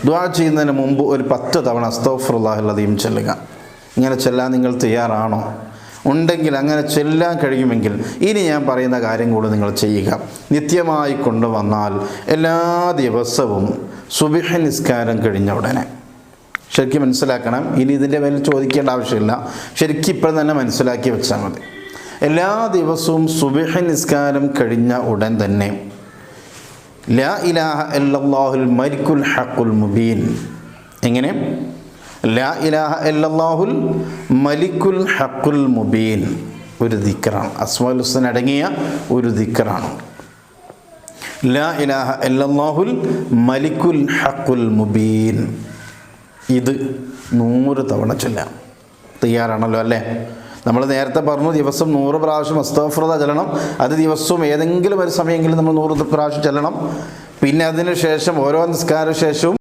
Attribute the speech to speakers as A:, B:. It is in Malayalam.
A: ദുആ ചെയ്യുന്നതിന് മുമ്പ് ഒരു 10 തവണ അസ്തഗ്ഫിറുല്ലാഹൽ അദീം ചൊല്ലുക. ഇങ്ങനെ ചൊല്ലാൻ നിങ്ങൾ തയ്യാറാണോ? ഉണ്ടെങ്കിൽ അങ്ങനെ ചൊല്ലാൻ കഴിയുമെങ്കിൽ ഇനി ഞാൻ പറയുന്ന കാര്യം കൂടി നിങ്ങൾ ചെയ്യുക. നിത്യമായി കൊണ്ടുവന്നാൽ എല്ലാ ദിവസവും സുബ്ഹ് നിസ്കാരം കഴിഞ്ഞ ഉടനെ, ശരിക്കും മനസ്സിലാക്കണം, ഇനി ഇതിൻ്റെ മേൽ ചോദിക്കേണ്ട ആവശ്യമില്ല, ശരിക്കും ഇപ്പം തന്നെ മനസ്സിലാക്കി വെച്ചാൽ മതി. എല്ലാ ദിവസവും സുബ്ഹ് നിസ്കാരം കഴിഞ്ഞ ഉടൻ തന്നെ ലാ ഇലാഹ ഇല്ലല്ലാഹുൽ മലിക്കുൽ ഹഖുൽ മുബീൻ. എങ്ങനെ? ലാ ഇലാഹ ഇല്ലല്ലാഹുൽ മലിക്കുൽ ഹഖുൽ മുബീൻ ഒരു ദിക്റാണ്, അസ്മാഉൽ ഹുസ്ന അടങ്ങിയ ഒരു ദിക്റാണ്. ലാ ഇലാഹ ഇല്ലല്ലാഹുൽ മലിക്കുൽ ഹഖുൽ മുബീൻ. ഇത് 100 തവണ ചൊല്ലാം. തയ്യാറാണല്ലോ അല്ലേ? നമ്മൾ നേരത്തെ പറഞ്ഞു ദിവസം 100 പ്രാവശ്യം അസ്തഗ്ഫിറുല്ലാഹ് ചൊല്ലണം. അത് ദിവസവും ഏതെങ്കിലും ഒരു സമയമെങ്കിലും നമ്മൾ 100 പ്രാവശ്യം ചൊല്ലണം. പിന്നെ അതിന് ശേഷം ഓരോ നിസ്കാര ശേഷവും